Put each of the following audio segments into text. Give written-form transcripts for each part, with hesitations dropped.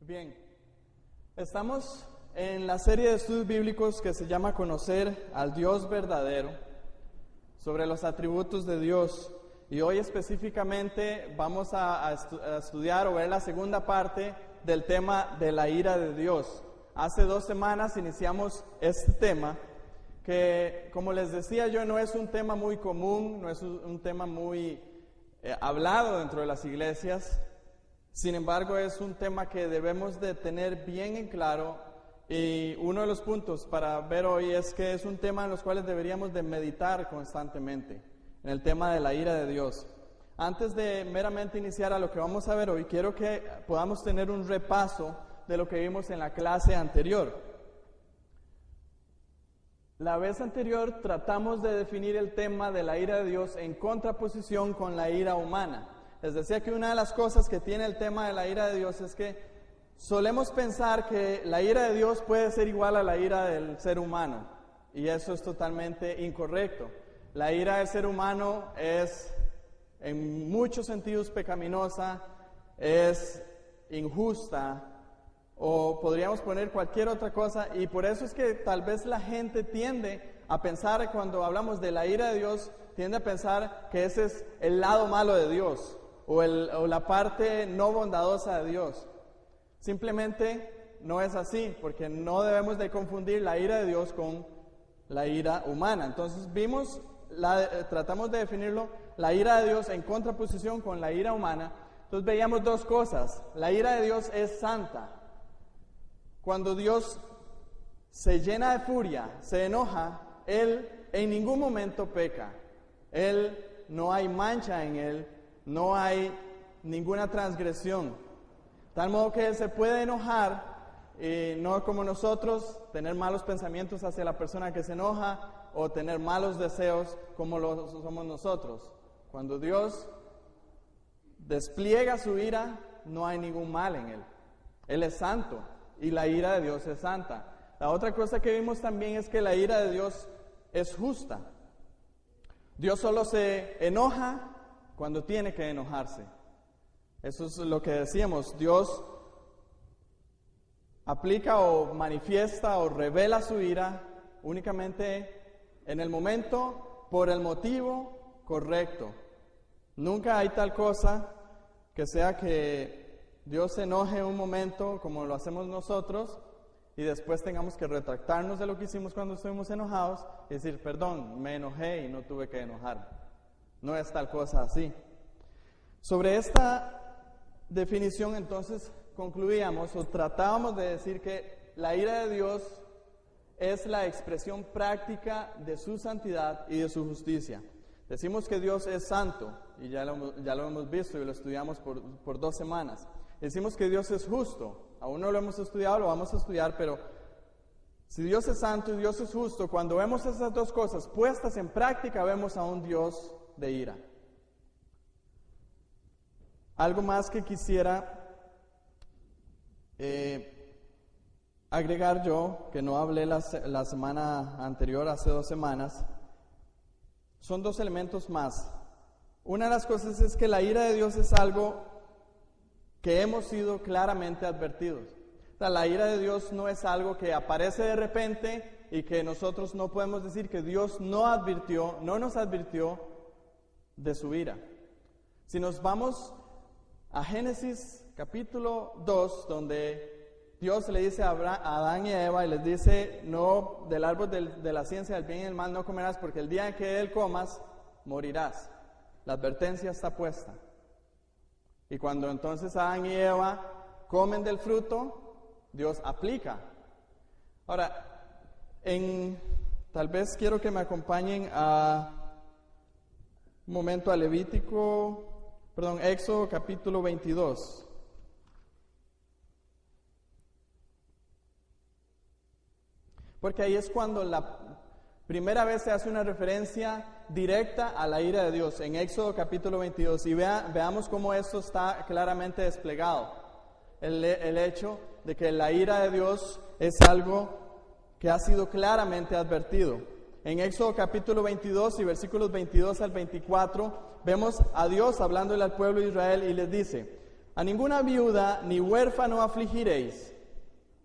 Bien, estamos en la serie de estudios bíblicos que se llama Conocer al Dios verdadero, sobre los atributos de Dios. Y hoy específicamente vamos a estudiar o ver la segunda parte del tema de la ira de Dios. Hace 2 semanas iniciamos este tema que, como les decía yo, no es un tema muy común, no es un tema muy hablado dentro de las iglesias. Sin embargo, es un tema que debemos de tener bien en claro, y uno de los puntos para ver hoy es que es un tema en los cuales deberíamos de meditar constantemente, en el tema de la ira de Dios. Antes de meramente iniciar a lo que vamos a ver hoy, quiero que podamos tener un repaso de lo que vimos en la clase anterior. La vez anterior tratamos de definir el tema de la ira de Dios en contraposición con la ira humana. Les decía que una de las cosas que tiene el tema de la ira de Dios es que solemos pensar que la ira de Dios puede ser igual a la ira del ser humano, y eso es totalmente incorrecto. La ira del ser humano es en muchos sentidos pecaminosa, es injusta, o podríamos poner cualquier otra cosa, y por eso es que tal vez la gente tiende a pensar, cuando hablamos de la ira de Dios, tiende a pensar que ese es el lado malo de Dios, o la parte no bondadosa de Dios. Simplemente no es así, porque no debemos de confundir la ira de Dios con la ira humana. Entonces tratamos de definirlo, la ira de Dios en contraposición con la ira humana. Entonces veíamos 2 cosas. La ira de Dios es santa. Cuando Dios se llena de furia, se enoja, Él en ningún momento peca. Él, no hay mancha en Él, no hay ninguna transgresión. Tal modo que Él se puede enojar, no como nosotros, tener malos pensamientos hacia la persona que se enoja, o tener malos deseos como lo somos nosotros. Cuando Dios despliega su ira, no hay ningún mal en Él. Él es santo y la ira de Dios es santa. La otra cosa que vimos también es que la ira de Dios es justa. Dios solo se enoja cuando tiene que enojarse. Eso es lo que decíamos. Dios aplica o manifiesta o revela su ira únicamente en el momento, por el motivo correcto. Nunca hay tal cosa que sea que Dios se enoje en un momento como lo hacemos nosotros y después tengamos que retractarnos de lo que hicimos cuando estuvimos enojados y decir, perdón, me enojé y no tuve que enojarme. No es tal cosa así. Sobre esta definición, entonces, concluíamos o tratábamos de decir que la ira de Dios es la expresión práctica de su santidad y de su justicia. Decimos que Dios es santo, y ya lo hemos visto y lo estudiamos por 2 semanas. Decimos que Dios es justo, aún no lo hemos estudiado, lo vamos a estudiar, pero si Dios es santo y Dios es justo, cuando vemos esas 2 cosas puestas en práctica, vemos a un Dios de ira. Algo más que quisiera agregar yo, que no hablé la semana anterior, hace 2 semanas, son 2 elementos más. Una de las cosas es que la ira de Dios es algo que hemos sido claramente advertidos. O sea, la ira de Dios no es algo que aparece de repente y que nosotros no podemos decir que Dios no nos advirtió de su ira. Si nos vamos a Génesis capítulo 2, donde Dios le dice a Adán y a Eva, y les dice, no, del árbol de la ciencia del bien y del mal no comerás, porque el día en que él comas, morirás. La advertencia está puesta. Y cuando entonces Adán y Eva comen del fruto, Dios aplica. Ahora, tal vez quiero que me acompañen un momento a Éxodo capítulo 22. Porque ahí es cuando la primera vez se hace una referencia directa a la ira de Dios, en Éxodo capítulo 22. Y veamos cómo esto está claramente desplegado. El hecho de que la ira de Dios es algo que ha sido claramente advertido. En Éxodo capítulo 22 y versículos 22 al 24, vemos a Dios hablándole al pueblo de Israel y les dice: a ninguna viuda ni huérfano afligiréis,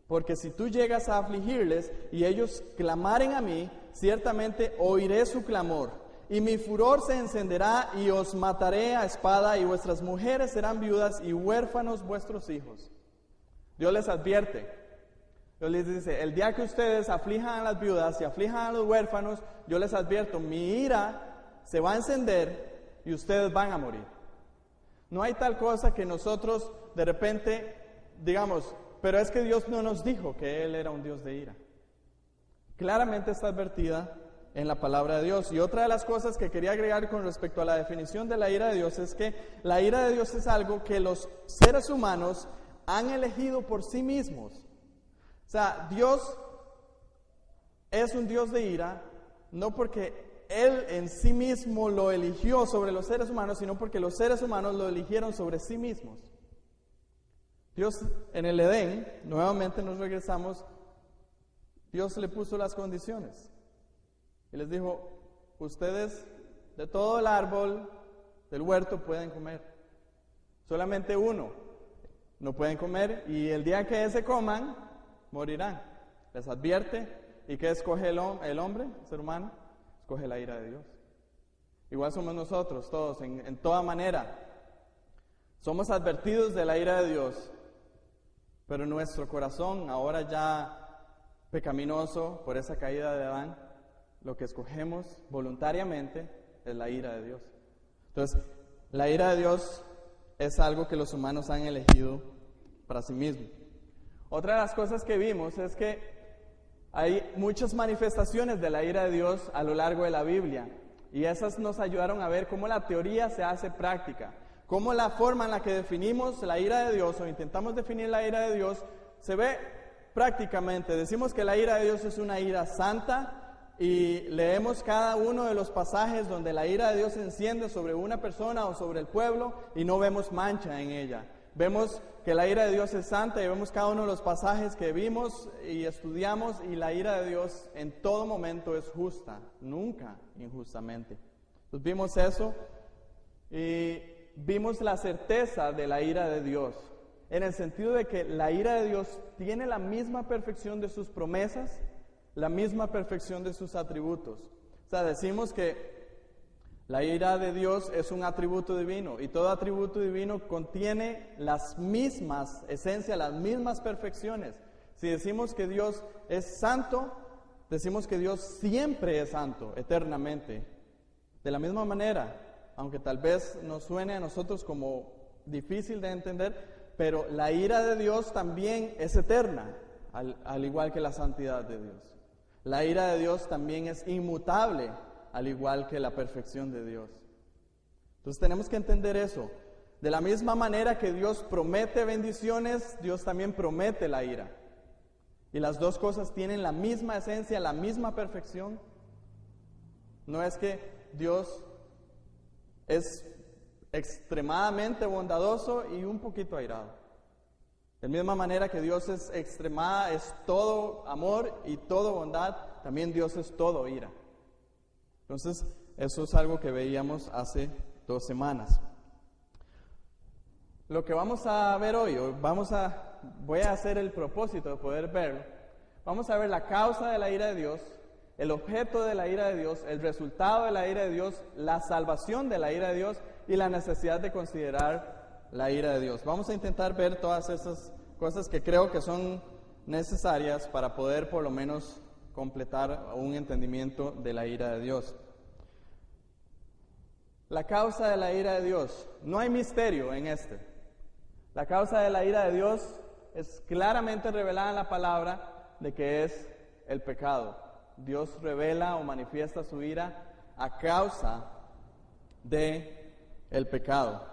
porque si tú llegas a afligirles y ellos clamaren a mí, ciertamente oiré su clamor, y mi furor se encenderá y os mataré a espada, y vuestras mujeres serán viudas y huérfanos vuestros hijos. Dios les advierte, Dios les dice, el día que ustedes aflijan a las viudas y aflijan a los huérfanos, yo les advierto, mi ira se va a encender y ustedes van a morir. No hay tal cosa que nosotros de repente digamos, pero es que Dios no nos dijo que Él era un Dios de ira. Claramente está advertida en la palabra de Dios. Y otra de las cosas que quería agregar con respecto a la definición de la ira de Dios es que la ira de Dios es algo que los seres humanos han elegido por sí mismos. O sea, Dios es un Dios de ira, no porque Él en sí mismo lo eligió sobre los seres humanos, sino porque los seres humanos lo eligieron sobre sí mismos. Dios en el Edén, nuevamente nos regresamos, Dios le puso las condiciones y les dijo, ustedes de todo el árbol del huerto pueden comer, solamente uno no pueden comer y el día que ese coman, morirán. Les advierte, ¿y qué escoge el hombre, el ser humano? Escoge la ira de Dios. Igual somos nosotros todos, en toda manera. Somos advertidos de la ira de Dios, pero nuestro corazón, ahora ya pecaminoso por esa caída de Adán, lo que escogemos voluntariamente es la ira de Dios. Entonces, la ira de Dios es algo que los humanos han elegido para sí mismos. Otra de las cosas que vimos es que hay muchas manifestaciones de la ira de Dios a lo largo de la Biblia, y esas nos ayudaron a ver cómo la teoría se hace práctica. Cómo la forma en la que definimos la ira de Dios o intentamos definir la ira de Dios se ve prácticamente. Decimos que la ira de Dios es una ira santa y leemos cada uno de los pasajes donde la ira de Dios se enciende sobre una persona o sobre el pueblo y no vemos mancha en ella. Vemos que la ira de Dios es santa y vemos cada uno de los pasajes que vimos y estudiamos y la ira de Dios en todo momento es justa, nunca injustamente. Entonces vimos eso y vimos la certeza de la ira de Dios, en el sentido de que la ira de Dios tiene la misma perfección de sus promesas, la misma perfección de sus atributos. O sea, decimos que la ira de Dios es un atributo divino y todo atributo divino contiene las mismas esencias, las mismas perfecciones. Si decimos que Dios es santo, decimos que Dios siempre es santo, eternamente. De la misma manera, aunque tal vez nos suene a nosotros como difícil de entender, pero la ira de Dios también es eterna, al igual que la santidad de Dios. La ira de Dios también es inmutable, al igual que la perfección de Dios. Entonces tenemos que entender eso. De la misma manera que Dios promete bendiciones, Dios también promete la ira. Y las dos cosas tienen la misma esencia, la misma perfección. No es que Dios es extremadamente bondadoso y un poquito airado. De la misma manera que Dios es todo amor y todo bondad, también Dios es todo ira. Entonces, eso es algo que veíamos hace 2 semanas. Lo que vamos a ver hoy, voy a hacer el propósito de poder verlo. Vamos a ver la causa de la ira de Dios, el objeto de la ira de Dios, el resultado de la ira de Dios, la salvación de la ira de Dios y la necesidad de considerar la ira de Dios. Vamos a intentar ver todas esas cosas que creo que son necesarias para poder por lo menos completar un entendimiento de la ira de Dios. La causa de la ira de Dios, no hay misterio en este. La causa de la ira de Dios es claramente revelada en la palabra de que es el pecado. Dios revela o manifiesta su ira a causa de el pecado.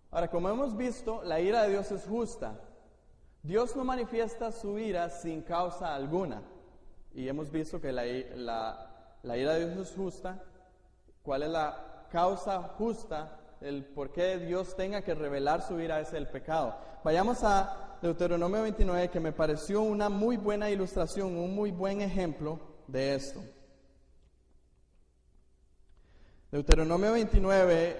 Ahora, como hemos visto, la ira de Dios es justa. Dios no manifiesta su ira sin causa alguna. Y hemos visto que la ira de Dios es justa. ¿Cuál es la causa justa? El por qué Dios tenga que revelar su ira es el pecado. Vayamos a Deuteronomio 29, que me pareció una muy buena ilustración, un muy buen ejemplo de esto. Deuteronomio 29,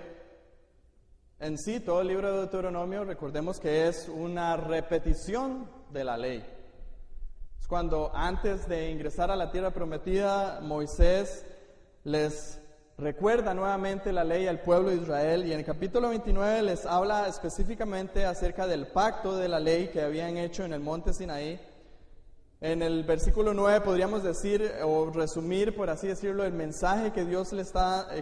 en sí, todo el libro de Deuteronomio, recordemos que es una repetición de la ley. Es cuando antes de ingresar a la tierra prometida, Moisés les recuerda nuevamente la ley al pueblo de Israel, y en el capítulo 29 les habla específicamente acerca del pacto de la ley que habían hecho en el monte Sinaí. En el versículo 9 podríamos decir o resumir, por así decirlo, el mensaje que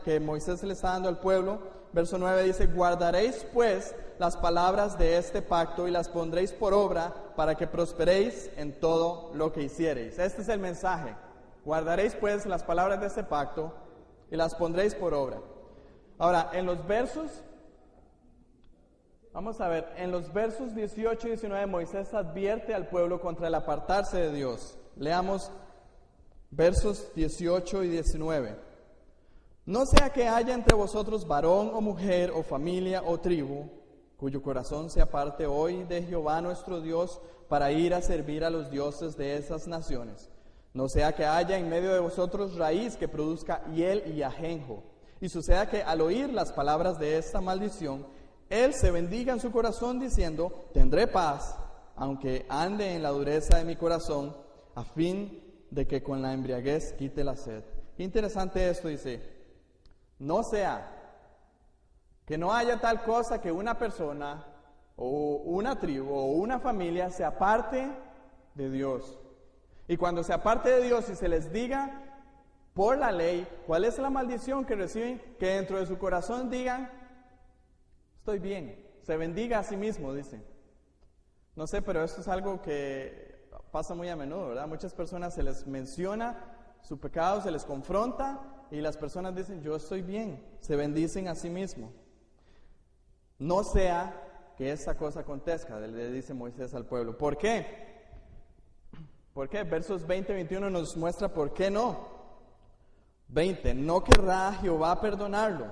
que Moisés le está dando al pueblo. Verso 9 dice: guardaréis pues las palabras de este pacto y las pondréis por obra para que prosperéis en todo lo que hiciereis. Este es el mensaje. Guardaréis pues las palabras de este pacto y las pondréis por obra. Ahora, en los versos, vamos a ver, en los versos 18 y 19 Moisés advierte al pueblo contra el apartarse de Dios. Leamos versos 18 y 19. No sea que haya entre vosotros varón o mujer o familia o tribu, cuyo corazón se aparte hoy de Jehová nuestro Dios para ir a servir a los dioses de esas naciones. No sea que haya en medio de vosotros raíz que produzca hiel y ajenjo, y suceda que al oír las palabras de esta maldición, él se bendiga en su corazón diciendo: tendré paz, aunque ande en la dureza de mi corazón, a fin de que con la embriaguez quite la sed. Qué interesante esto, dice: no sea que no haya tal cosa que una persona o una tribu o una familia se aparte de Dios. Y cuando se aparte de Dios y se les diga por la ley cuál es la maldición que reciben, que dentro de su corazón digan: estoy bien, se bendiga a sí mismo, dice. No sé, pero esto es algo que pasa muy a menudo, ¿verdad? Muchas personas se les menciona su pecado, se les confronta y las personas dicen: yo estoy bien, se bendicen a sí mismo. No sea que esta cosa acontezca, le dice Moisés al pueblo. ¿Por qué? ¿Por qué? Versos 20 y 21 nos muestra por qué no. 20, no querrá Jehová perdonarlo,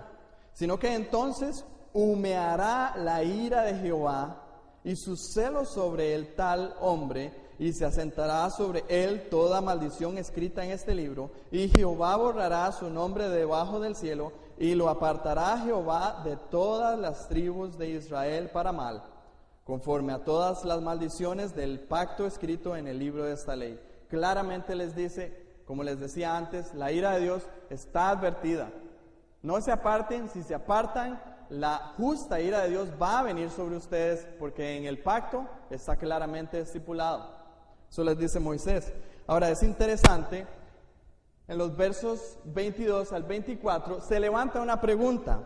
sino que entonces humeará la ira de Jehová y su celo sobre el tal hombre, y se asentará sobre él toda maldición escrita en este libro, y Jehová borrará su nombre debajo del cielo, y lo apartará Jehová de todas las tribus de Israel para mal, conforme a todas las maldiciones del pacto escrito en el libro de esta ley. Claramente les dice, como les decía antes, la ira de Dios está advertida. No se aparten. Si se apartan, la justa ira de Dios va a venir sobre ustedes, porque en el pacto está claramente estipulado. Eso les dice Moisés. Ahora es interesante, en los versos 22 al 24 se levanta una pregunta.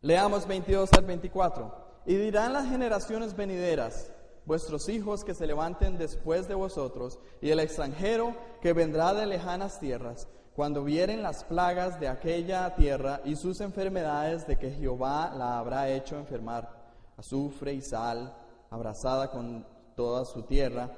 Leamos 22 al 24. Y dirán las generaciones venideras: vuestros hijos que se levanten después de vosotros, y el extranjero que vendrá de lejanas tierras, cuando vieren las plagas de aquella tierra y sus enfermedades, de que Jehová la habrá hecho enfermar, azufre y sal, abrazada con toda su tierra,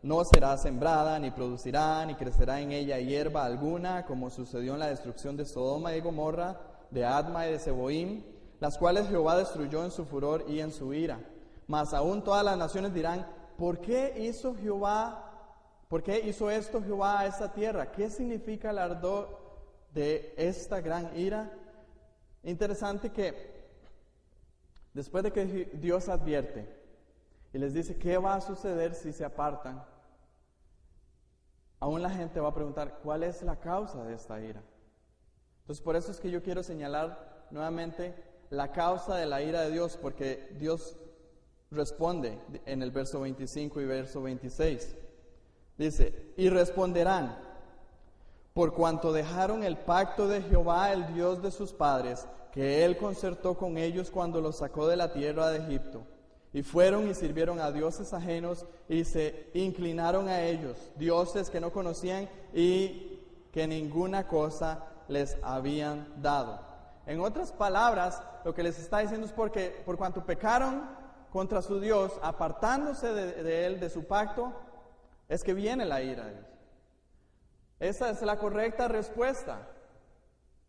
no será sembrada, ni producirá, ni crecerá en ella hierba alguna, como sucedió en la destrucción de Sodoma y Gomorra, de Adma y de Seboim, las cuales Jehová destruyó en su furor y en su ira. Mas aún todas las naciones dirán: ¿por qué hizo esto Jehová a esta tierra? ¿Qué significa el ardor de esta gran ira? Interesante que después de que Dios advierte y les dice qué va a suceder si se apartan, aún la gente va a preguntar: ¿cuál es la causa de esta ira? Entonces, por eso es que yo quiero señalar nuevamente la causa de la ira de Dios, porque Dios responde en el verso 25 y verso 26. Dice: y responderán: por cuanto dejaron el pacto de Jehová, el Dios de sus padres, que él concertó con ellos cuando los sacó de la tierra de Egipto, y fueron y sirvieron a dioses ajenos y se inclinaron a ellos, dioses que no conocían y que ninguna cosa les habían dado. En otras palabras, lo que les está diciendo es porque por cuanto pecaron contra su Dios, apartándose de él, de su pacto, es que viene la ira de Dios. Esa es la correcta respuesta.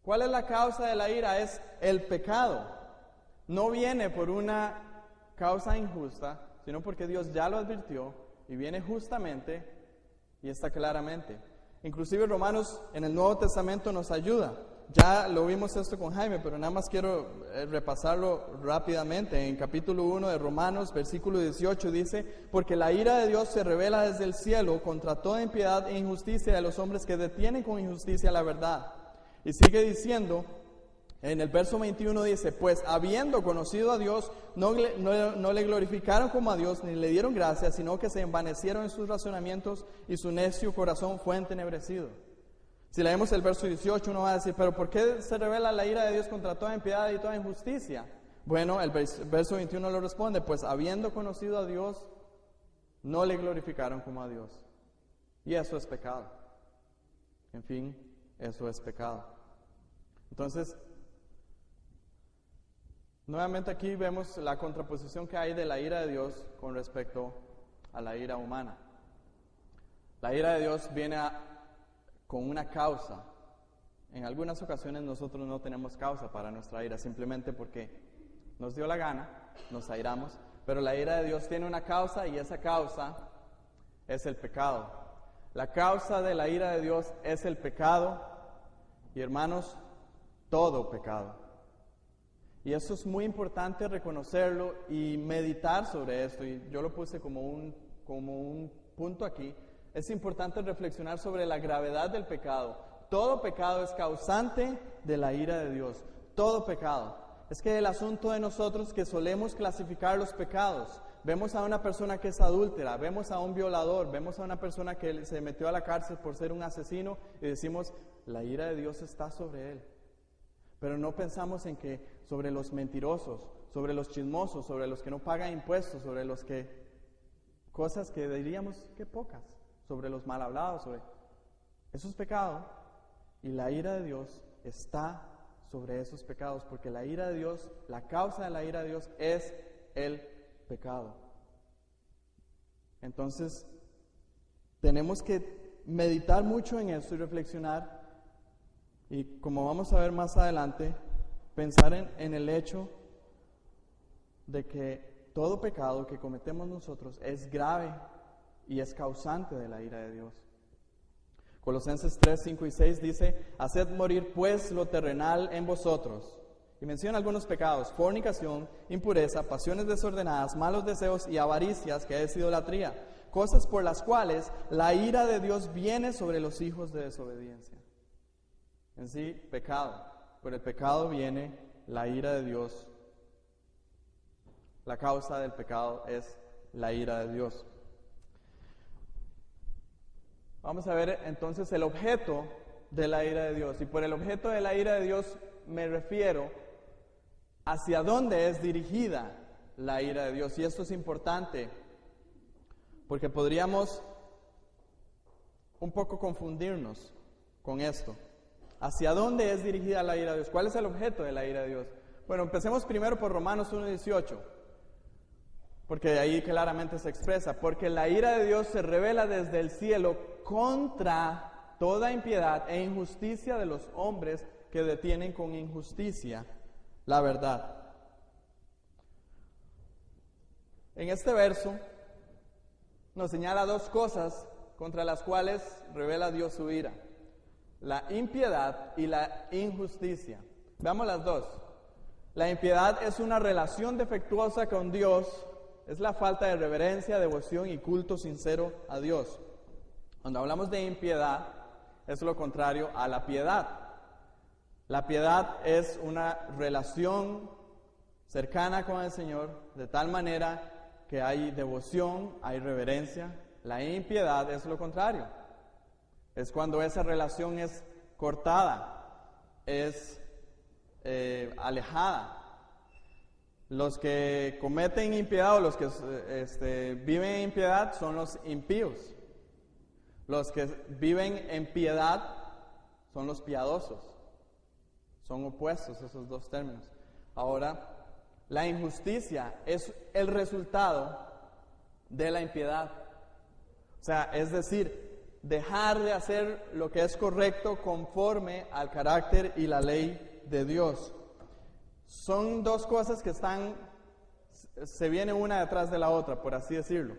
¿Cuál es la causa de la ira? Es el pecado. No viene por una causa injusta, sino porque Dios ya lo advirtió y viene justamente y está claramente. Inclusive Romanos en el Nuevo Testamento nos ayuda. Ya lo vimos esto con Jaime, pero nada más quiero repasarlo rápidamente. En capítulo 1 de Romanos, versículo 18 dice: porque la ira de Dios se revela desde el cielo contra toda impiedad e injusticia de los hombres que detienen con injusticia la verdad. Y sigue diciendo, en el verso 21 dice: pues habiendo conocido a Dios, no le glorificaron como a Dios, ni le dieron gracias, sino que se envanecieron en sus razonamientos y su necio corazón fue entenebrecido. Si leemos el verso 18, uno va a decir: pero ¿por qué se revela la ira de Dios contra toda impiedad y toda injusticia? Bueno, el verso 21 lo responde: pues habiendo conocido a Dios, no le glorificaron como a Dios. Y eso es pecado. En fin, eso es pecado. Entonces, nuevamente aquí vemos la contraposición que hay de la ira de Dios con respecto a la ira humana. La ira de Dios viene con una causa. En algunas ocasiones nosotros no tenemos causa para nuestra ira, simplemente porque nos dio la gana, nos airamos, pero la ira de Dios tiene una causa y esa causa es el pecado. La causa de la ira de Dios es el pecado y, hermanos, todo pecado. Y eso es muy importante reconocerlo y meditar sobre esto, y yo lo puse como un punto aquí. Es importante reflexionar sobre la gravedad del pecado. Todo pecado es causante de la ira de Dios. Todo pecado. Es que el asunto de nosotros que solemos clasificar los pecados. Vemos a una persona que es adúltera, vemos a un violador, vemos a una persona que se metió a la cárcel por ser un asesino y decimos: la ira de Dios está sobre él. Pero no pensamos en que sobre los mentirosos, sobre los chismosos, sobre los que no pagan impuestos, sobre los que... cosas que diríamos que pocas. Sobre los mal hablados, eso es pecado, y la ira de Dios está sobre esos pecados, porque la ira de Dios, la causa de la ira de Dios es el pecado. Entonces, tenemos que meditar mucho en eso y reflexionar, y como vamos a ver más adelante, pensar en el hecho de que todo pecado que cometemos nosotros es grave y es causante de la ira de Dios. Colosenses 3, 5 y 6 dice: haced morir pues lo terrenal en vosotros. Y menciona algunos pecados: fornicación, impureza, pasiones desordenadas, malos deseos y avaricias, que es idolatría, cosas por las cuales la ira de Dios viene sobre los hijos de desobediencia. En sí, pecado. Por el pecado viene la ira de Dios. La causa del pecado es la ira de Dios. Vamos a ver entonces el objeto de la ira de Dios. Y por el objeto de la ira de Dios me refiero hacia dónde es dirigida la ira de Dios. Y esto es importante porque podríamos un poco confundirnos con esto. ¿Hacia dónde es dirigida la ira de Dios? ¿Cuál es el objeto de la ira de Dios? Bueno, empecemos primero por Romanos 1:18. Porque de ahí claramente se expresa: porque la ira de Dios se revela desde el cielo contra toda impiedad e injusticia de los hombres que detienen con injusticia la verdad. En este verso nos señala dos cosas contra las cuales revela Dios su ira: la impiedad y la injusticia. Veamos las dos. La impiedad es una relación defectuosa con Dios. Es la falta de reverencia, devoción y culto sincero a Dios. Cuando hablamos de impiedad, es lo contrario a la piedad. La piedad es una relación cercana con el Señor, de tal manera que hay devoción, hay reverencia. La impiedad es lo contrario. Es cuando esa relación es cortada, es alejada. Los que cometen impiedad o los que viven en impiedad son los impíos. Los que viven en piedad son los piadosos. Son opuestos esos dos términos. Ahora, la injusticia es el resultado de la impiedad. O sea, es decir, dejar de hacer lo que es correcto conforme al carácter y la ley de Dios. Son dos cosas que se vienen una detrás de la otra, por así decirlo.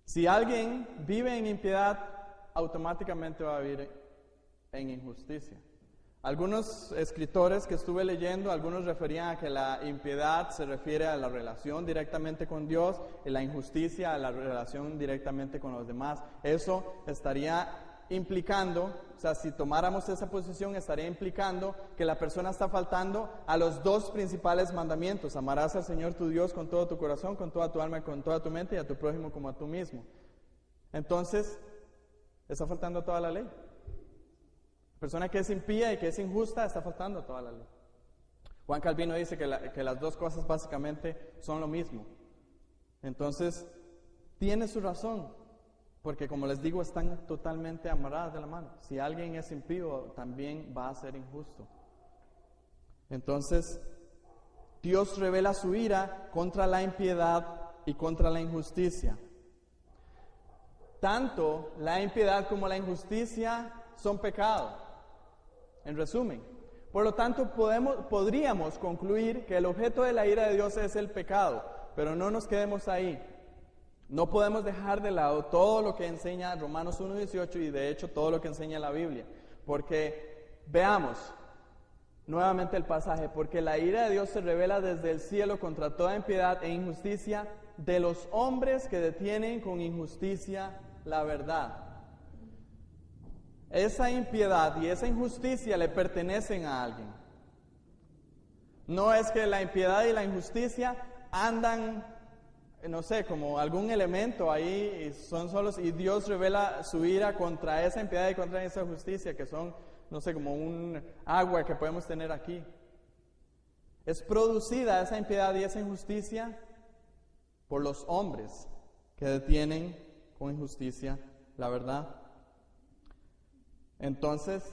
Si alguien vive en impiedad, automáticamente va a vivir en injusticia. Algunos escritores que estuve leyendo, algunos referían a que la impiedad se refiere a la relación directamente con Dios y la injusticia a la relación directamente con los demás. Eso estaría implicando, o sea, si tomáramos esa posición, estaría implicando que la persona está faltando a los dos principales mandamientos: amarás al Señor tu Dios con todo tu corazón, con toda tu alma, con toda tu mente, y a tu prójimo como a tú mismo. Entonces, está faltando a toda la ley. La persona que es impía y que es injusta está faltando a toda la ley. Juan Calvino dice que las dos cosas básicamente son lo mismo. Entonces, tiene su razón. Porque como les digo, están totalmente amarradas de la mano. Si alguien es impío, también va a ser injusto. Entonces, Dios revela su ira contra la impiedad y contra la injusticia. Tanto la impiedad como la injusticia son pecado. En resumen, por lo tanto, podríamos concluir que el objeto de la ira de Dios es el pecado, pero no nos quedemos ahí. No podemos dejar de lado todo lo que enseña Romanos 1:18 y de hecho todo lo que enseña la Biblia. Porque veamos nuevamente el pasaje: porque la ira de Dios se revela desde el cielo contra toda impiedad e injusticia de los hombres que detienen con injusticia la verdad. Esa impiedad y esa injusticia le pertenecen a alguien. No es que la impiedad y la injusticia andan, no sé, como algún elemento ahí y son solos, y Dios revela su ira contra esa impiedad y contra esa justicia, que son, no sé, como un agua que podemos tener aquí. Es producida esa impiedad y esa injusticia por los hombres que detienen con injusticia la verdad. Entonces,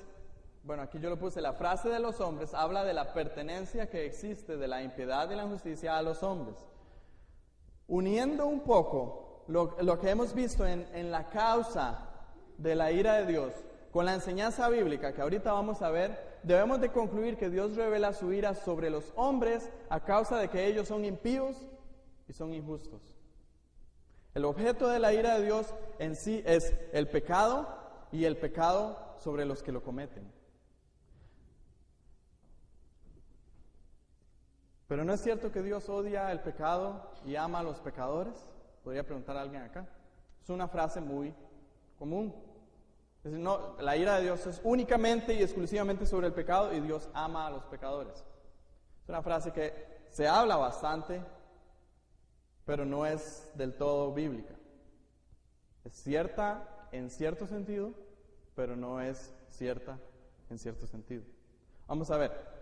bueno, aquí yo lo puse: la frase de los hombres habla de la pertenencia que existe de la impiedad y la injusticia a los hombres. Uniendo un poco lo que hemos visto en la causa de la ira de Dios con la enseñanza bíblica que ahorita vamos a ver, debemos de concluir que Dios revela su ira sobre los hombres a causa de que ellos son impíos y son injustos. El objeto de la ira de Dios en sí es el pecado y el pecado sobre los que lo cometen. Pero ¿no es cierto que Dios odia el pecado y ama a los pecadores? Podría preguntar a alguien acá. Es una frase muy común. Es decir, no, la ira de Dios es únicamente y exclusivamente sobre el pecado y Dios ama a los pecadores. Es una frase que se habla bastante, pero no es del todo bíblica. Es cierta en cierto sentido, pero no es cierta en cierto sentido. Vamos a ver.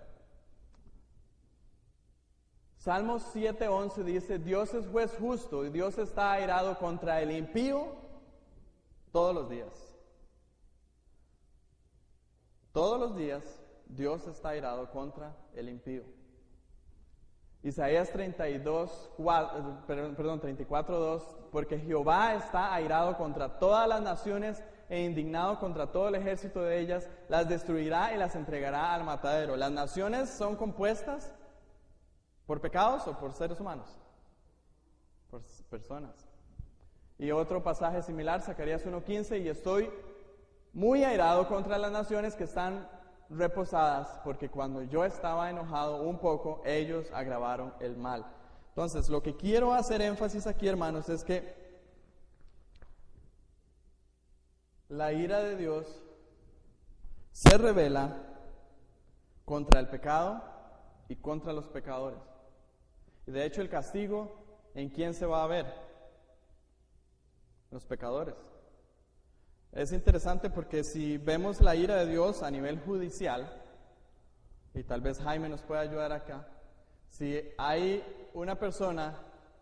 Salmos 7:11 dice: Dios es juez justo y Dios está airado contra el impío todos los días. Todos los días Dios está airado contra el impío. Isaías 34:2: porque Jehová está airado contra todas las naciones e indignado contra todo el ejército de ellas, las destruirá y las entregará al matadero. Las naciones son compuestas ¿por pecados o por seres humanos? Por personas. Y otro pasaje similar, Zacarías 1:15: y estoy muy airado contra las naciones que están reposadas, porque cuando yo estaba enojado un poco, ellos agravaron el mal. Entonces, lo que quiero hacer énfasis aquí, hermanos, es que la ira de Dios se revela contra el pecado y contra los pecadores. Y de hecho el castigo, ¿en quién se va a ver? Los pecadores. Es interesante porque si vemos la ira de Dios a nivel judicial, y tal vez Jaime nos pueda ayudar acá, si hay una persona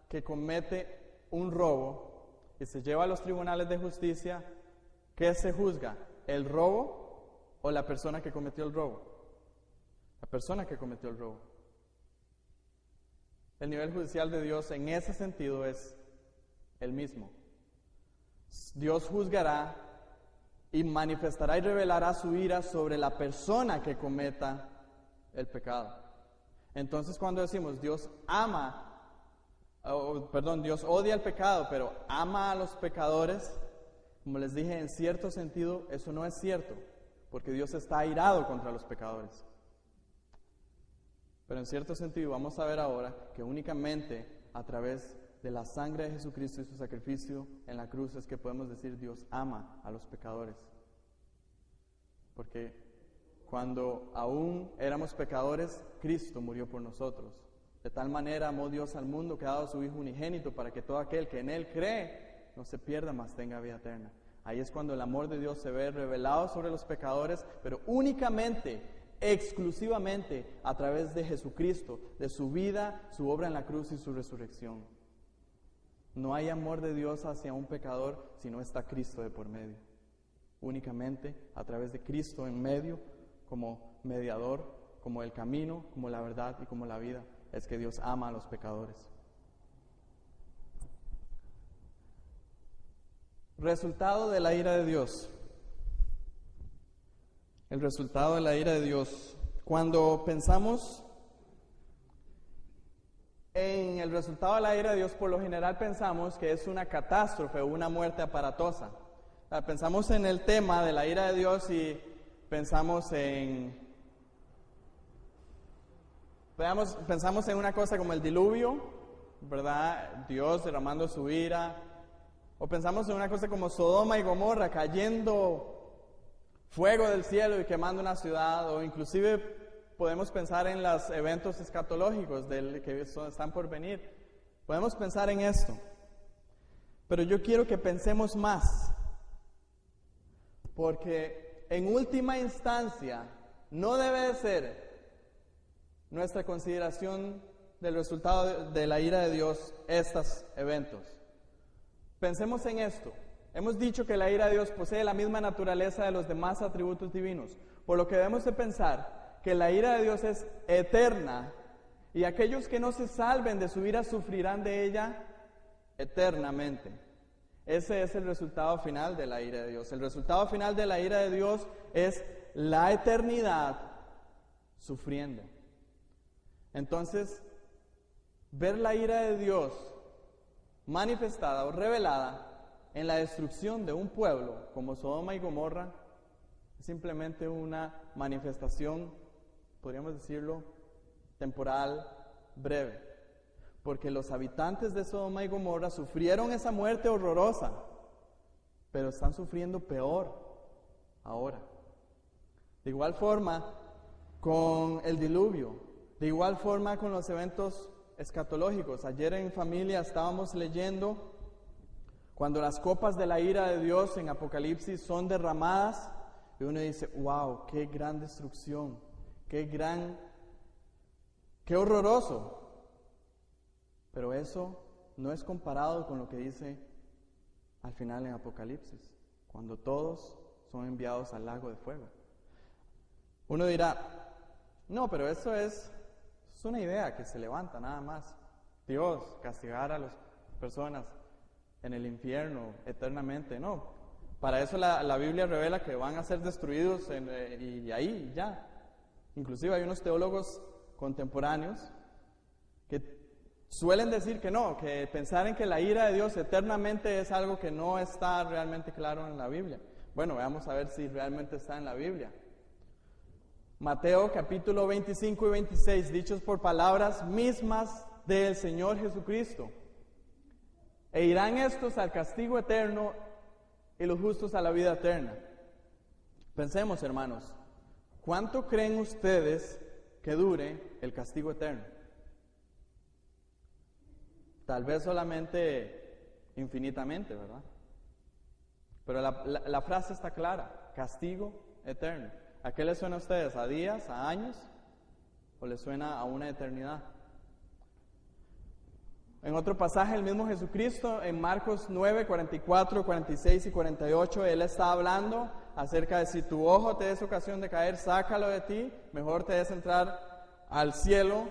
que comete un robo y se lleva a los tribunales de justicia, ¿qué se juzga? ¿El robo o la persona que cometió el robo? La persona que cometió el robo. El nivel judicial de Dios en ese sentido es el mismo. Dios juzgará y manifestará y revelará su ira sobre la persona que cometa el pecado. Entonces, cuando decimos Dios Dios odia el pecado, pero ama a los pecadores, como les dije, en cierto sentido eso no es cierto, porque Dios está airado contra los pecadores. Pero en cierto sentido vamos a ver ahora que únicamente a través de la sangre de Jesucristo y su sacrificio en la cruz es que podemos decir Dios ama a los pecadores. Porque cuando aún éramos pecadores, Cristo murió por nosotros. De tal manera amó Dios al mundo que ha dado a su Hijo unigénito para que todo aquel que en Él cree no se pierda, mas tenga vida eterna. Ahí es cuando el amor de Dios se ve revelado sobre los pecadores, pero únicamente, exclusivamente a través de Jesucristo, de su vida, su obra en la cruz y su resurrección. No hay amor de Dios hacia un pecador si no está Cristo de por medio. Únicamente a través de Cristo en medio, como mediador, como el camino, como la verdad y como la vida, es que Dios ama a los pecadores. Resultado de la ira de Dios. El resultado de la ira de Dios. Cuando pensamos en el resultado de la ira de Dios, por lo general pensamos que es una catástrofe o una muerte aparatosa. O sea, pensamos en el tema de la ira de Dios y pensamos en una cosa como el diluvio, ¿verdad? Dios derramando su ira. O pensamos en una cosa como Sodoma y Gomorra, cayendo fuego del cielo y quemando una ciudad. O inclusive podemos pensar en los eventos escatológicos que están por venir. Podemos pensar en esto. Pero yo quiero que pensemos más. Porque en última instancia no debe de ser nuestra consideración del resultado de la ira de Dios estos eventos. Pensemos en esto. Hemos dicho que la ira de Dios posee la misma naturaleza de los demás atributos divinos, por lo que debemos de pensar que la ira de Dios es eterna y aquellos que no se salven de su ira sufrirán de ella eternamente. Ese es el resultado final de la ira de Dios. El resultado final de la ira de Dios es la eternidad sufriendo. Entonces, ver la ira de Dios manifestada o revelada en la destrucción de un pueblo como Sodoma y Gomorra es simplemente una manifestación, podríamos decirlo, temporal, breve, porque los habitantes de Sodoma y Gomorra sufrieron esa muerte horrorosa, pero están sufriendo peor ahora. De igual forma con el diluvio, de igual forma con los eventos escatológicos. Ayer en familia estábamos leyendo cuando las copas de la ira de Dios en Apocalipsis son derramadas y uno dice, wow, qué gran destrucción, qué horroroso. Pero eso no es comparado con lo que dice al final en Apocalipsis, cuando todos son enviados al lago de fuego. Uno dirá, no, pero eso es una idea que se levanta nada más. Dios castigar a las personas en el infierno eternamente, no. Para eso la Biblia revela que van a ser destruidos y ahí ya. Inclusive hay unos teólogos contemporáneos que suelen decir que no, que pensar en que la ira de Dios eternamente es algo que no está realmente claro en la Biblia. Bueno, veamos a ver si realmente está en la Biblia. Mateo capítulo 25 y 26, dichos por palabras mismas del Señor Jesucristo. E irán estos al castigo eterno y los justos a la vida eterna. Pensemos, hermanos, ¿cuánto creen ustedes que dure el castigo eterno? Tal vez solamente infinitamente, ¿verdad? Pero la frase está clara, castigo eterno. ¿A qué les suena a ustedes? ¿A días? ¿A años? ¿O les suena a una eternidad? En otro pasaje, el mismo Jesucristo, en Marcos 9, 44, 46 y 48, Él está hablando acerca de si tu ojo te es ocasión de caer, sácalo de ti, mejor te es entrar al cielo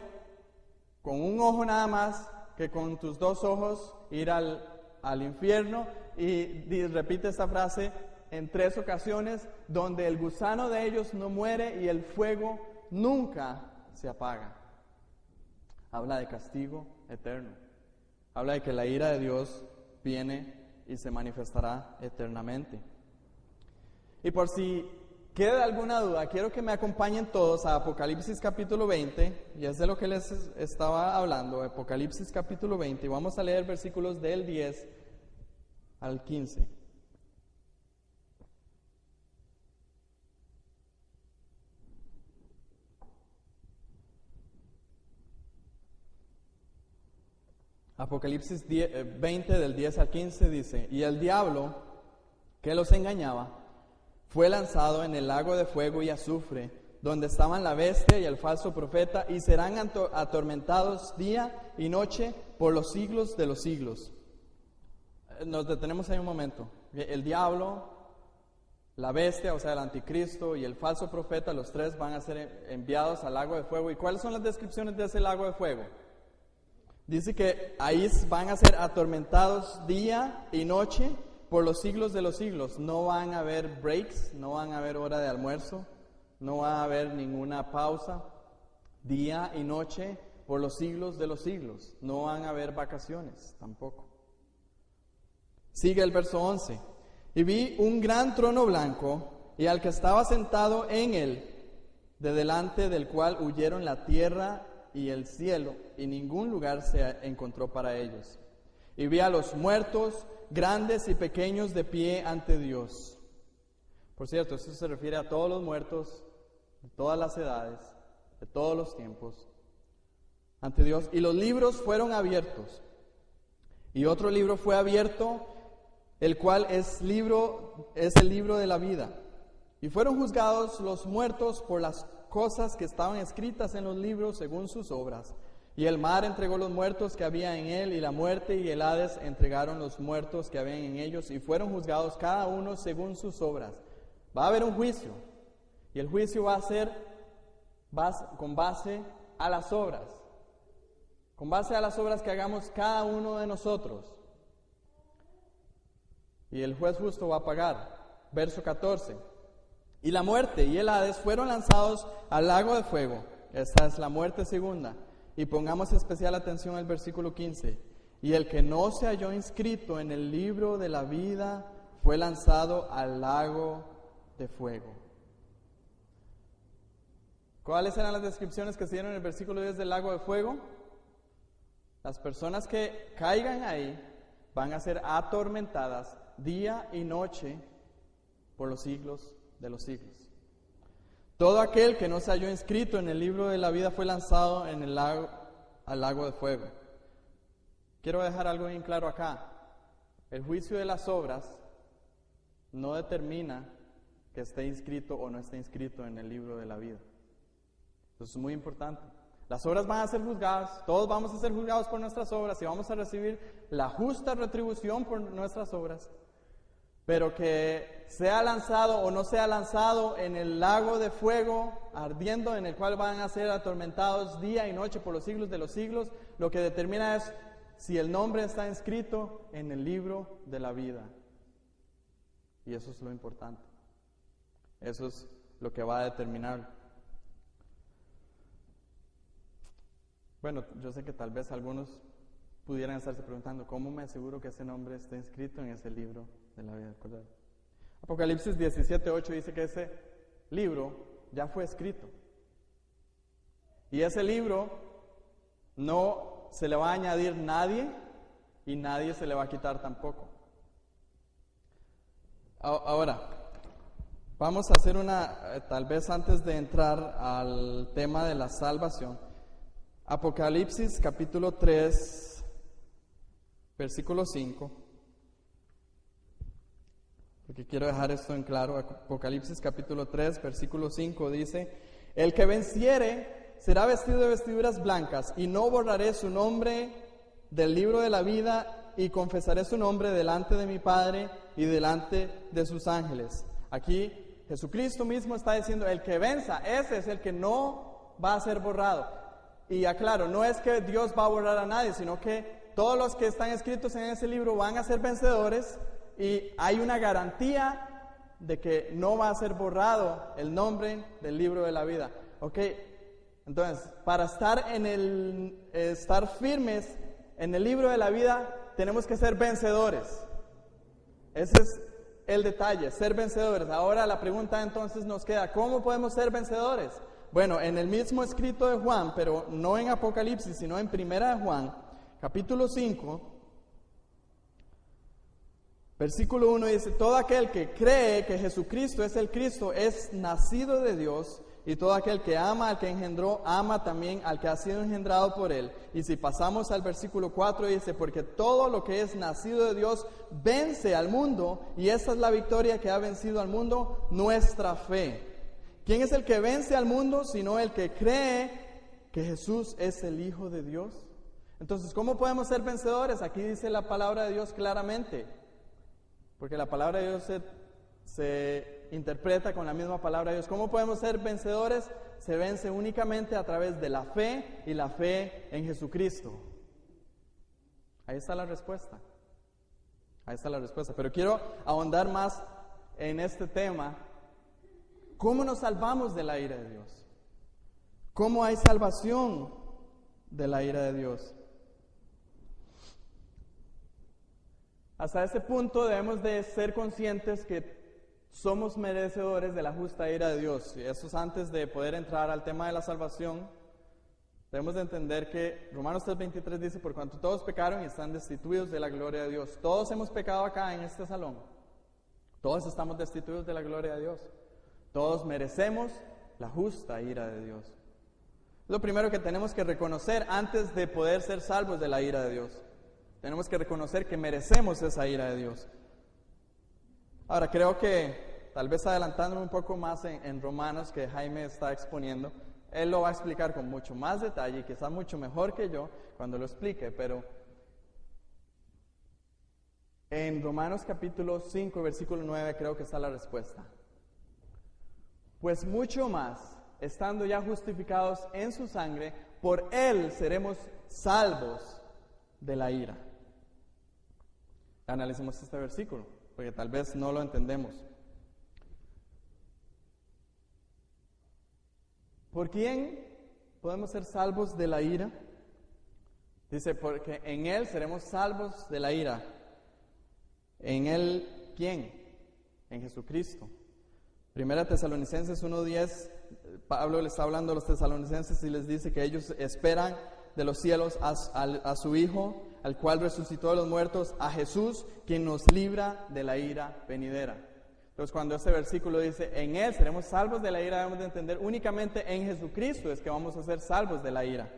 con un ojo nada más que con tus dos ojos ir al infierno. Y repite esta frase en 3 ocasiones, donde el gusano de ellos no muere y el fuego nunca se apaga. Habla de castigo eterno. Habla de que la ira de Dios viene y se manifestará eternamente. Y por si quede alguna duda, quiero que me acompañen todos a Apocalipsis capítulo 20, y es de lo que les estaba hablando, Apocalipsis capítulo 20, y vamos a leer versículos del 10 al 15. Apocalipsis 20 del 10 al 15 dice, y el diablo que los engañaba fue lanzado en el lago de fuego y azufre, donde estaban la bestia y el falso profeta, y serán atormentados día y noche por los siglos de los siglos. Nos detenemos ahí un momento. El diablo, la bestia, o sea el anticristo, y el falso profeta, los tres van a ser enviados al lago de fuego. ¿Y cuáles son las descripciones de ese lago de fuego? Dice que ahí van a ser atormentados día y noche por los siglos de los siglos. No van a haber breaks, no van a haber hora de almuerzo, no va a haber ninguna pausa. Día y noche por los siglos de los siglos. No van a haber vacaciones tampoco. Sigue el verso 11. Y vi un gran trono blanco y al que estaba sentado en él, de delante del cual huyeron la tierra y el cielo, y ningún lugar se encontró para ellos. Y vi a los muertos, grandes y pequeños, de pie ante Dios. Por cierto, esto se refiere a todos los muertos, de todas las edades, de todos los tiempos, ante Dios. Y los libros fueron abiertos. Y otro libro fue abierto, el cual es el libro de la vida. Y fueron juzgados los muertos por las cosas que estaban escritas en los libros según sus obras. Y el mar entregó los muertos que había en él, y la muerte y el Hades entregaron los muertos que habían en ellos, y fueron juzgados cada uno según sus obras. Va a haber un juicio, y el juicio va a ser con base a las obras, con base a las obras que hagamos cada uno de nosotros. Y el juez justo va a pagar. Verso 14. Y la muerte y el Hades fueron lanzados al lago de fuego. Esta es la muerte segunda. Y pongamos especial atención al versículo 15. Y el que no se halló inscrito en el libro de la vida fue lanzado al lago de fuego. ¿Cuáles eran las descripciones que se dieron en el versículo 10 del lago de fuego? Las personas que caigan ahí van a ser atormentadas día y noche por los siglos de los siglos. Todo aquel que no se halló inscrito en el libro de la vida fue lanzado en el lago, al lago de fuego. Quiero dejar algo bien claro acá. El juicio de las obras no determina que esté inscrito o no esté inscrito en el libro de la vida. Eso es muy importante. Las obras van a ser juzgadas, todos vamos a ser juzgados por nuestras obras y vamos a recibir la justa retribución por nuestras obras. Pero que sea lanzado o no sea lanzado en el lago de fuego ardiendo, en el cual van a ser atormentados día y noche por los siglos de los siglos, lo que determina es si el nombre está inscrito en el libro de la vida. Y eso es lo importante. Eso es lo que va a determinar. Bueno, yo sé que tal vez algunos pudieran estarse preguntando, ¿cómo me aseguro que ese nombre esté inscrito en ese libro de la vida? Apocalipsis 17:8 dice que ese libro ya fue escrito. Y ese libro no se le va a añadir nadie y nadie se le va a quitar tampoco. Ahora, vamos a hacer tal vez antes de entrar al tema de la salvación, Apocalipsis capítulo 3, versículo 5, porque quiero dejar esto en claro. Apocalipsis capítulo 3, versículo 5 dice: el que venciere será vestido de vestiduras blancas, y no borraré su nombre del libro de la vida, y confesaré su nombre delante de mi Padre y delante de sus ángeles. Aquí Jesucristo mismo está diciendo, el que venza, ese es el que no va a ser borrado. Y aclaro, no es que Dios va a borrar a nadie, sino que todos los que están escritos en ese libro van a ser vencedores, y hay una garantía de que no va a ser borrado el nombre del libro de la vida. ¿Ok? Entonces, para estar firmes en el libro de la vida, tenemos que ser vencedores. Ese es el detalle, ser vencedores. Ahora la pregunta entonces nos queda, ¿cómo podemos ser vencedores? Bueno, en el mismo escrito de Juan, pero no en Apocalipsis, sino en Primera de Juan, capítulo 5, versículo 1 dice, todo aquel que cree que Jesucristo es el Cristo es nacido de Dios, y todo aquel que ama al que engendró, ama también al que ha sido engendrado por él. Y si pasamos al versículo 4 dice, porque todo lo que es nacido de Dios vence al mundo, y esta es la victoria que ha vencido al mundo, nuestra fe. ¿Quién es el que vence al mundo sino el que cree que Jesús es el Hijo de Dios? Entonces, ¿cómo podemos ser vencedores? Aquí dice la palabra de Dios claramente, porque la palabra de Dios se interpreta con la misma palabra de Dios. ¿Cómo podemos ser vencedores? Se vence únicamente a través de la fe y la fe en Jesucristo. Ahí está la respuesta. Ahí está la respuesta. Pero quiero ahondar más en este tema. ¿Cómo nos salvamos de la ira de Dios? ¿Cómo hay salvación de la ira de Dios? Hasta este punto debemos de ser conscientes que somos merecedores de la justa ira de Dios. Y eso es antes de poder entrar al tema de la salvación. Debemos de entender que Romanos 3:23 dice, por cuanto todos pecaron y están destituidos de la gloria de Dios. Todos hemos pecado acá en este salón. Todos estamos destituidos de la gloria de Dios. Todos merecemos la justa ira de Dios. Es lo primero que tenemos que reconocer antes de poder ser salvos de la ira de Dios. Tenemos que reconocer que merecemos esa ira de Dios. Ahora, creo que, tal vez adelantándome un poco más en Romanos que Jaime está exponiendo, él lo va a explicar con mucho más detalle y quizás mucho mejor que yo cuando lo explique, pero en Romanos capítulo 5, versículo 9, creo que está la respuesta. Pues mucho más, estando ya justificados en su sangre, por él seremos salvos de la ira. Analicemos este versículo, porque tal vez no lo entendemos. ¿Por quién podemos ser salvos de la ira? Dice, porque en él seremos salvos de la ira. ¿En él quién? En Jesucristo. Primera Tesalonicenses 1:10, Pablo le está hablando a los tesalonicenses y les dice que ellos esperan de los cielos a su Hijo, al cual resucitó de los muertos, a Jesús, quien nos libra de la ira venidera. Entonces, cuando este versículo dice, en él seremos salvos de la ira, debemos de entender únicamente en Jesucristo es que vamos a ser salvos de la ira.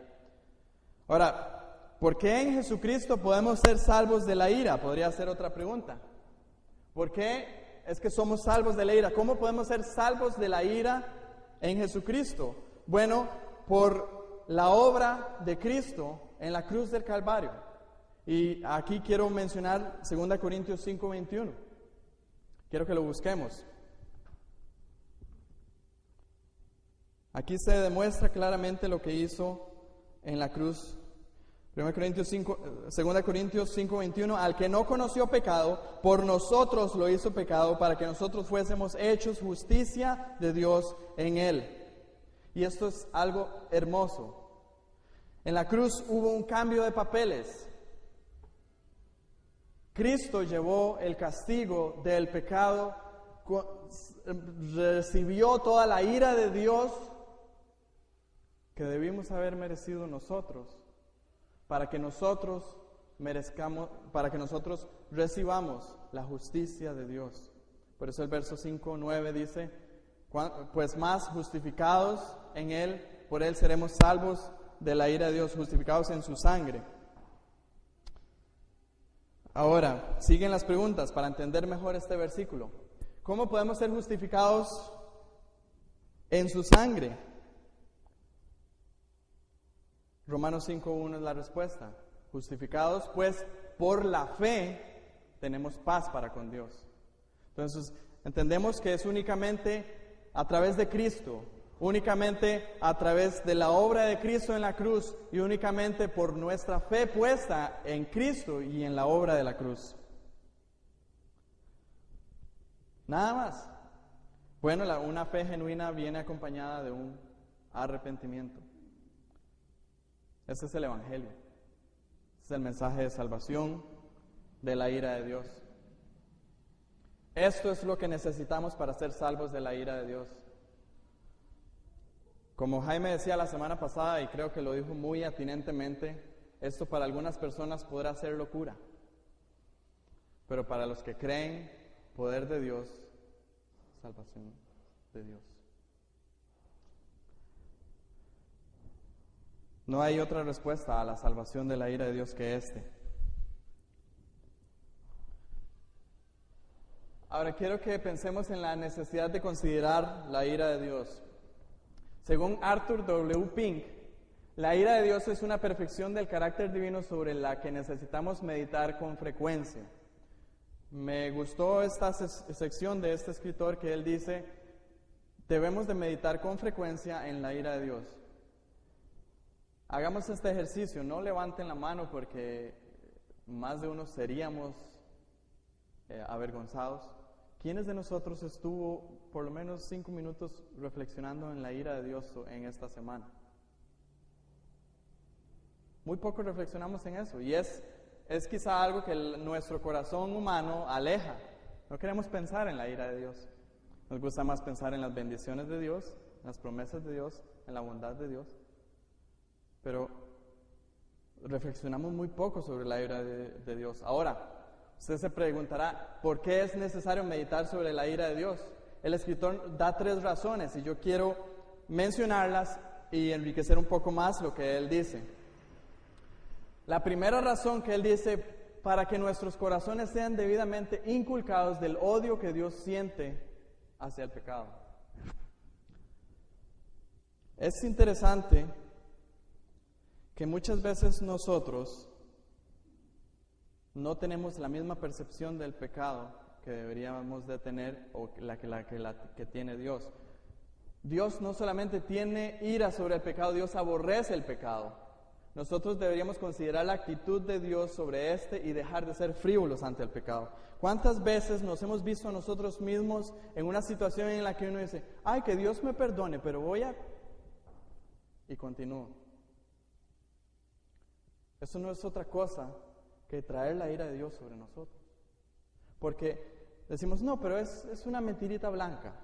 Ahora, ¿por qué en Jesucristo podemos ser salvos de la ira? Podría ser otra pregunta. ¿Por qué es que somos salvos de la ira? ¿Cómo podemos ser salvos de la ira en Jesucristo? Bueno, por la obra de Cristo en la cruz del Calvario. Y aquí quiero mencionar 2 Corintios 5:21. Quiero que lo busquemos. Aquí se demuestra claramente lo que hizo en la cruz. 2 Corintios 5:21, al que no conoció pecado, por nosotros lo hizo pecado, para que nosotros fuésemos hechos justicia de Dios en él. Y esto es algo hermoso. En la cruz hubo un cambio de papeles. Cristo llevó el castigo del pecado, recibió toda la ira de Dios que debimos haber merecido nosotros, para que nosotros recibamos la justicia de Dios. Por eso el verso 5:9 dice, pues más justificados en él, por él seremos salvos de la ira de Dios, justificados en su sangre. Ahora, siguen las preguntas para entender mejor este versículo. ¿Cómo podemos ser justificados en su sangre? Romanos 5:1 es la respuesta. Justificados, pues, por la fe tenemos paz para con Dios. Entonces, entendemos que es únicamente a través de Cristo, únicamente a través de la obra de Cristo en la cruz y únicamente por nuestra fe puesta en Cristo y en la obra de la cruz. Nada más. Bueno, una fe genuina viene acompañada de un arrepentimiento. Ese es el Evangelio. Ese es el mensaje de salvación de la ira de Dios. Esto es lo que necesitamos para ser salvos de la ira de Dios. Como Jaime decía la semana pasada, y creo que lo dijo muy atinentemente, esto para algunas personas podrá ser locura, pero para los que creen, poder de Dios, salvación de Dios. No hay otra respuesta a la salvación de la ira de Dios que este. Ahora quiero que pensemos en la necesidad de considerar la ira de Dios. Según Arthur W. Pink, la ira de Dios es una perfección del carácter divino sobre la que necesitamos meditar con frecuencia. Me gustó esta sección de este escritor que él dice, debemos de meditar con frecuencia en la ira de Dios. Hagamos este ejercicio, no levanten la mano porque más de uno seríamos avergonzados. ¿Quiénes de nosotros estuvo por lo menos 5 minutos reflexionando en la ira de Dios en esta semana? Muy poco reflexionamos en eso y es quizá algo que nuestro corazón humano aleja. No queremos pensar en la ira de Dios. Nos gusta más pensar en las bendiciones de Dios, en las promesas de Dios, en la bondad de Dios. Pero reflexionamos muy poco sobre la ira de Dios. Ahora, usted se preguntará, ¿por qué es necesario meditar sobre la ira de Dios? El escritor da 3 razones y yo quiero mencionarlas y enriquecer un poco más lo que él dice. La primera razón que él dice, para que nuestros corazones sean debidamente inculcados del odio que Dios siente hacia el pecado. Es interesante que muchas veces nosotros no tenemos la misma percepción del pecado que deberíamos de tener o la que tiene Dios. Dios no solamente tiene ira sobre el pecado, Dios aborrece el pecado. Nosotros deberíamos considerar la actitud de Dios sobre este y dejar de ser frívolos ante el pecado. ¿Cuántas veces nos hemos visto a nosotros mismos en una situación en la que uno dice, ay, que Dios me perdone, pero voy a... y continúo? Eso no es otra cosa que traer la ira de Dios sobre nosotros. Porque decimos, no, pero es una mentirita blanca.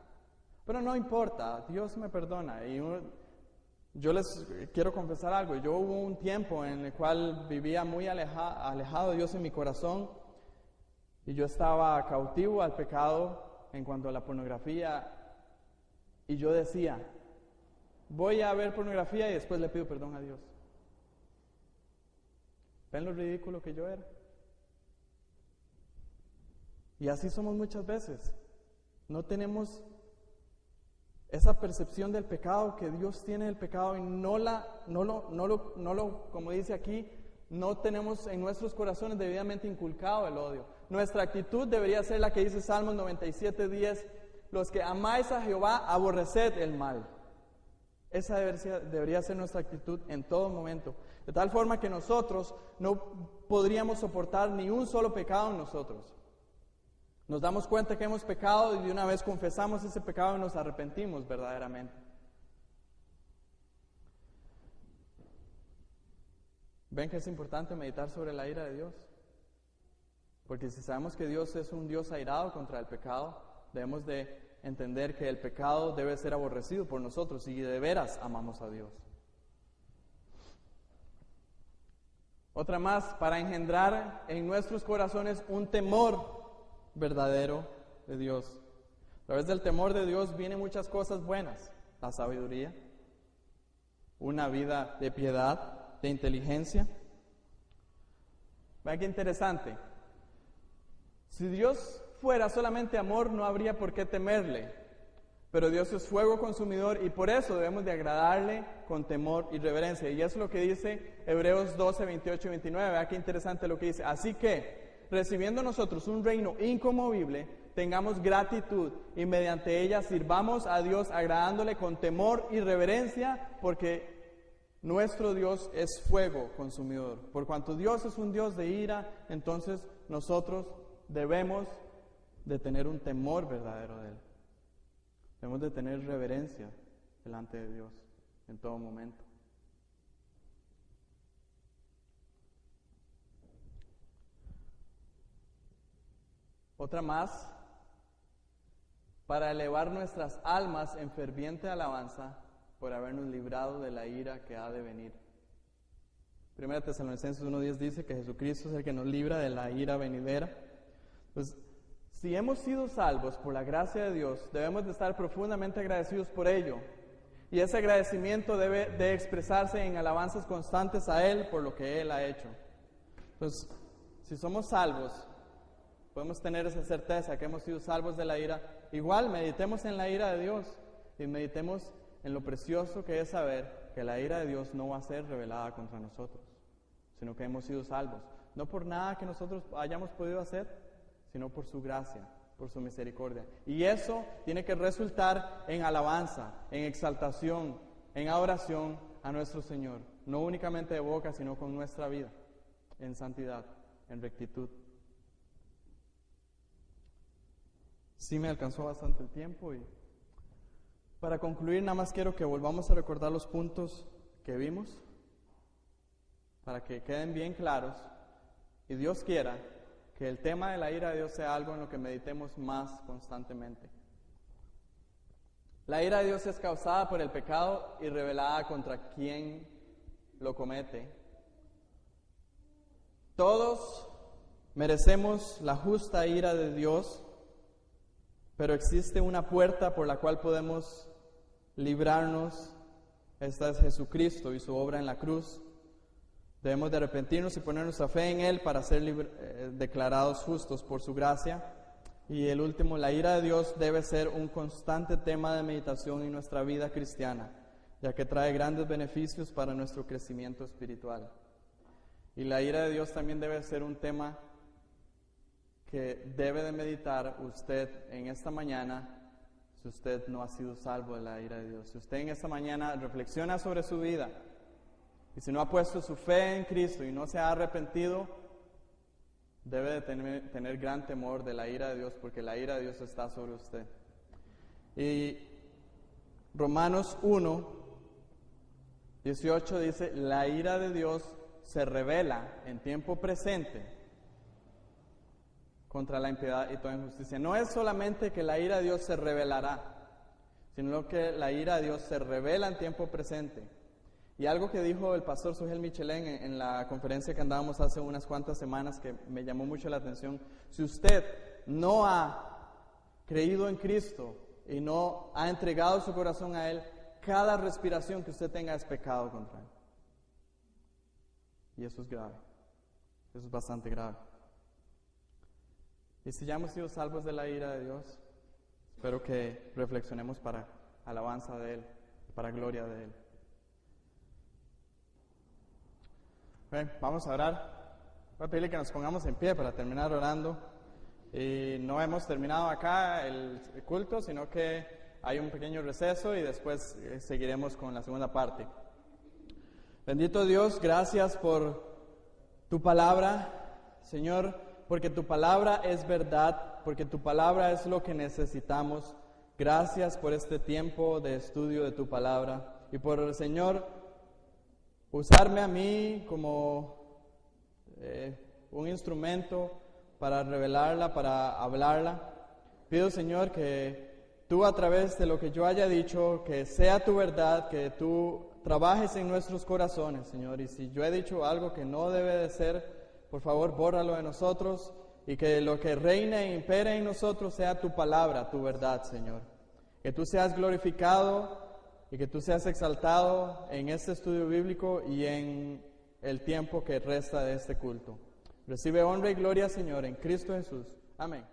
Pero no importa, Dios me perdona. Y yo les quiero confesar algo. Yo hubo un tiempo en el cual vivía muy alejado de Dios en mi corazón. Y yo estaba cautivo al pecado en cuanto a la pornografía. Y yo decía, voy a ver pornografía y después le pido perdón a Dios. ¿Ven lo ridículo que yo era? Y así somos muchas veces. No tenemos esa percepción del pecado, que Dios tiene el pecado y como dice aquí, no tenemos en nuestros corazones debidamente inculcado el odio. Nuestra actitud debería ser la que dice Salmos 97:10, los que amáis a Jehová, aborreced el mal. Esa debería ser nuestra actitud en todo momento. De tal forma que nosotros no podríamos soportar ni un solo pecado en nosotros. Nos damos cuenta que hemos pecado y de una vez confesamos ese pecado y nos arrepentimos verdaderamente. ¿Ven que es importante meditar sobre la ira de Dios? Porque si sabemos que Dios es un Dios airado contra el pecado, debemos de entender que el pecado debe ser aborrecido por nosotros y de veras amamos a Dios. Otra más, para engendrar en nuestros corazones un temor verdadero de Dios. A través del temor de Dios vienen muchas cosas buenas. La sabiduría, una vida de piedad, de inteligencia. Vean qué interesante. Si Dios fuera solamente amor, no habría por qué temerle. Pero Dios es fuego consumidor y por eso debemos de agradarle con temor y reverencia. Y eso es lo que dice Hebreos 12, 28 y 29. Vean qué interesante lo que dice. Así que, recibiendo nosotros un reino inconmovible, tengamos gratitud y mediante ella sirvamos a Dios agradándole con temor y reverencia, porque nuestro Dios es fuego consumidor. Por cuanto Dios es un Dios de ira, entonces nosotros debemos de tener un temor verdadero de Él. Debemos de tener reverencia delante de Dios en todo momento. Otra más para elevar nuestras almas en ferviente alabanza por habernos librado de la ira que ha de venir. 1 Tesalonicenses 1:10 dice que Jesucristo es el que nos libra de la ira venidera. Pues, si hemos sido salvos por la gracia de Dios, debemos de estar profundamente agradecidos por ello. Y ese agradecimiento debe de expresarse en alabanzas constantes a Él por lo que Él ha hecho. Entonces, si somos salvos, podemos tener esa certeza que hemos sido salvos de la ira. Igual, meditemos en la ira de Dios y meditemos en lo precioso que es saber que la ira de Dios no va a ser revelada contra nosotros, sino que hemos sido salvos. No por nada que nosotros hayamos podido hacer, sino por su gracia, por su misericordia. Y eso tiene que resultar en alabanza, en exaltación, en adoración a nuestro Señor. No únicamente de boca, sino con nuestra vida, en santidad, en rectitud. Sí me alcanzó bastante el tiempo y para concluir nada más quiero que volvamos a recordar los puntos que vimos para que queden bien claros y Dios quiera que el tema de la ira de Dios sea algo en lo que meditemos más constantemente. La ira de Dios es causada por el pecado y revelada contra quien lo comete. Todos merecemos la justa ira de Dios, pero existe una puerta por la cual podemos librarnos. Esta es Jesucristo y su obra en la cruz. Debemos de arrepentirnos y poner nuestra fe en Él para ser declarados justos por su gracia. Y el último, la ira de Dios debe ser un constante tema de meditación en nuestra vida cristiana, ya que trae grandes beneficios para nuestro crecimiento espiritual. Y la ira de Dios también debe ser un tema que debe de meditar usted en esta mañana, si usted no ha sido salvo de la ira de Dios. Si usted en esta mañana reflexiona sobre su vida, y si no ha puesto su fe en Cristo y no se ha arrepentido, debe de tener gran temor de la ira de Dios, porque la ira de Dios está sobre usted. Y Romanos 1:18 dice, la ira de Dios se revela en tiempo presente contra la impiedad y toda injusticia. No es solamente que la ira de Dios se revelará, sino que la ira de Dios se revela en tiempo presente. Y algo que dijo el pastor Sugel Michelén en la conferencia que andábamos hace unas cuantas semanas que me llamó mucho la atención: si usted no ha creído en Cristo y no ha entregado su corazón a Él, cada respiración que usted tenga es pecado contra Él. Y eso es grave, eso es bastante grave. Y si ya hemos sido salvos de la ira de Dios, espero que reflexionemos para alabanza de Él, para gloria de Él. Bien, vamos a orar. Voy a pedirle que nos pongamos en pie para terminar orando. Y no hemos terminado acá el culto, sino que hay un pequeño receso y después seguiremos con la segunda parte. Bendito Dios, gracias por tu palabra, Señor, porque tu palabra es verdad, porque tu palabra es lo que necesitamos. Gracias por este tiempo de estudio de tu palabra y por, Señor, usarme a mí como un instrumento para revelarla, para hablarla. Pido, Señor, que tú a través de lo que yo haya dicho, que sea tu verdad, que tú trabajes en nuestros corazones, Señor. Y si yo he dicho algo que no debe de ser, por favor, bórralo de nosotros y que lo que reine e impere en nosotros sea tu palabra, tu verdad, Señor. Que tú seas glorificado y que tú seas exaltado en este estudio bíblico y en el tiempo que resta de este culto. Recibe honra y gloria, Señor, en Cristo Jesús. Amén.